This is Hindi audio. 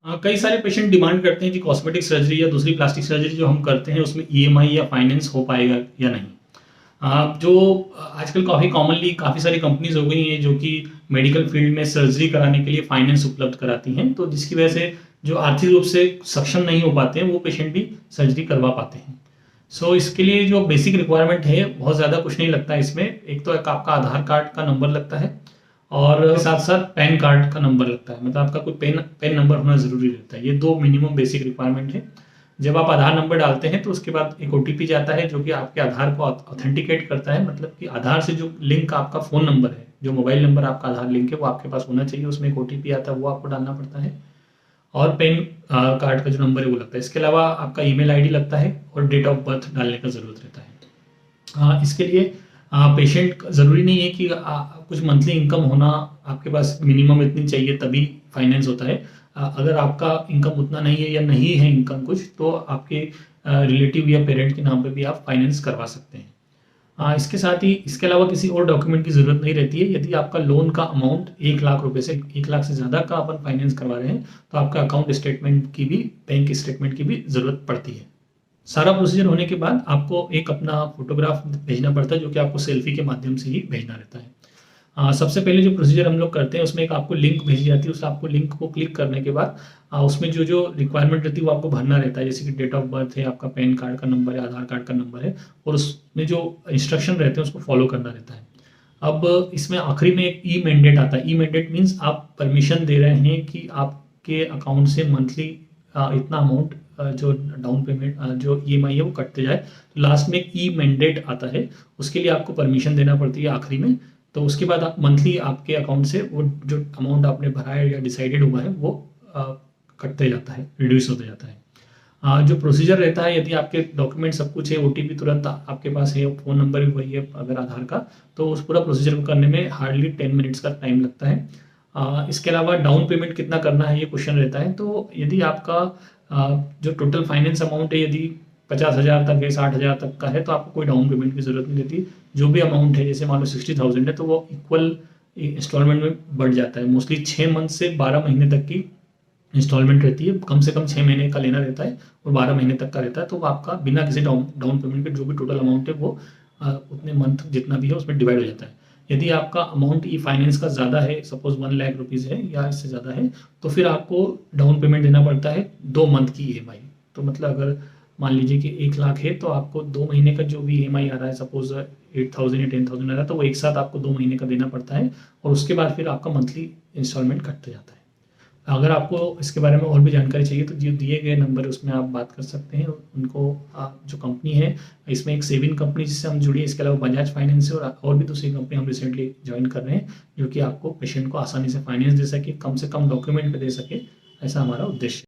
कई सारे पेशेंट डिमांड करते हैं कि कॉस्मेटिक सर्जरी या दूसरी प्लास्टिक सर्जरी जो हम करते हैं उसमें ईएमआई या फाइनेंस हो पाएगा या नहीं। जो आजकल काफ़ी कॉमनली काफ़ी सारी कंपनीज हो गई हैं जो कि मेडिकल फील्ड में सर्जरी कराने के लिए फाइनेंस उपलब्ध कराती हैं, तो जिसकी वजह से जो आर्थिक रूप से सक्षम नहीं हो पाते हैं वो पेशेंट भी सर्जरी करवा पाते हैं। इसके लिए जो बेसिक रिक्वायरमेंट है बहुत ज़्यादा कुछ नहीं लगता है इसमें। एक तो एक आपका आधार कार्ड का नंबर लगता है और साथ साथ पैन कार्ड का नंबर लगता है, मतलब आपका कोई पेन नंबर होना ज़रूरी रहता है। ये दो मिनिमम बेसिक रिक्वायरमेंट है। जब आप आधार नंबर डालते हैं तो उसके बाद एक ओटीपी जाता है जो कि आपके आधार को ऑथेंटिकेट करता है, मतलब कि आधार से जो लिंक आपका फ़ोन नंबर है, जो मोबाइल नंबर आपका आधार लिंक है वो आपके पास होना चाहिए। उसमें एक ओटीपी आता है वो आपको डालना पड़ता है और पेन कार्ड का जो नंबर है वो लगता है। इसके अलावा आपका ईमेल आईडी लगता है और डेट ऑफ बर्थ डालने का ज़रूरत रहता है। इसके लिए पेशेंट ज़रूरी नहीं है कि कुछ मंथली इनकम होना आपके पास मिनिमम इतनी चाहिए तभी फाइनेंस होता है। अगर आपका इनकम उतना नहीं है या नहीं है इनकम कुछ, तो आपके रिलेटिव या पेरेंट के नाम पे भी आप फाइनेंस करवा सकते हैं। इसके साथ ही इसके अलावा किसी और डॉक्यूमेंट की ज़रूरत नहीं रहती है। यदि आपका लोन का अमाउंट 1 लाख रुपए से 1 लाख से ज़्यादा का अपन फाइनेंस करवा रहे हैं तो आपका अकाउंट स्टेटमेंट की भी, बैंक स्टेटमेंट की भी ज़रूरत पड़ती है। सारा प्रोसीजर होने के बाद आपको एक अपना फोटोग्राफ भेजना पड़ता है जो कि आपको सेल्फी के माध्यम से ही भेजना रहता है। सबसे पहले जो प्रोसीजर हम लोग करते हैं उसमें एक आपको लिंक भेजी जाती है। उस आपको लिंक को क्लिक करने के बाद उसमें जो जो रिक्वायरमेंट रहती है वो आपको भरना रहता है, जैसे कि डेट ऑफ बर्थ है, आपका पैन कार्ड का नंबर है, आधार कार्ड का नंबर है और उसमें जो इंस्ट्रक्शन रहते हैं उसको फॉलो करना रहता है। अब इसमें आखिरी में एक ई मैंडेट आता है। ई मैंडेट मीन्स आप परमिशन दे रहे हैं कि आपके अकाउंट से मंथली इतना अमाउंट जो डाउन पेमेंट जो ईएमआई है वो कटते जाए। तो लास्ट में एक ई मैंडेट आता है, उसके लिए आपको परमिशन देना पड़ती है आखिरी में। तो उसके बाद आप मंथली आपके अकाउंट से वो जो अमाउंट आपने भरा है या डिसाइडेड हुआ है वो कटते जाता है, रिड्यूस होते जाता है। जो प्रोसीजर रहता है, यदि आपके डॉक्यूमेंट सब कुछ है, ओटीपी तुरंत आपके पास है, फ़ोन नंबर भी वही है अगर आधार का, तो उस पूरा प्रोसीजर को करने में हार्डली 10 मिनट्स का टाइम लगता है। इसके अलावा डाउन पेमेंट कितना करना है ये क्वेश्चन रहता है। तो यदि आपका जो टोटल फाइनेंस अमाउंट है यदि 50,000 तक है, 60,000 तक का है, तो आपको कोई डाउन पेमेंट की ज़रूरत नहीं रहती। जो भी अमाउंट है, जैसे मान लो 60,000 है तो वो इक्वल इंस्टॉलमेंट में बढ़ जाता है। मोस्टली 6 मंथ से 12 महीने तक की इंस्टॉलमेंट रहती है। कम से कम 6 महीने का लेना रहता है और 12 महीने तक का रहता है। तो वो आपका बिना किसी डाउन पेमेंट के जो भी टोटल अमाउंट है वो उतने मंथ जितना भी है उसमें डिवाइड हो जाता है। यदि आपका अमाउंट ई फाइनेंस का ज़्यादा है, सपोज 1 लाख रुपीज़ है या इससे ज़्यादा है, तो फिर आपको डाउन पेमेंट देना पड़ता है 2 मंथ की ईएमआई। तो मतलब अगर मान लीजिए कि 1 लाख है तो आपको 2 महीने का जो भी ईएमआई आ रहा है, सपोज 8,000 या 10,000 आ रहा है, तो वो एक साथ आपको 2 महीने का देना पड़ता है और उसके बाद फिर आपका मंथली इंस्टॉलमेंट कटते जाता है। अगर आपको इसके बारे में और भी जानकारी चाहिए तो जो दिए गए नंबर है उसमें आप बात कर सकते हैं। उनको जो कंपनी है, इसमें एक सेविंग कंपनी जिससे हम जुड़ी है, इसके अलावा बजाज फाइनेंस है और भी दूसरी कंपनी हम रिसेंटली ज्वाइन कर रहे हैं जो कि आपको पेशेंट को आसानी से फाइनेंस दे सके, कम से कम डॉक्यूमेंट पे दे सके, ऐसा हमारा उद्देश्य है।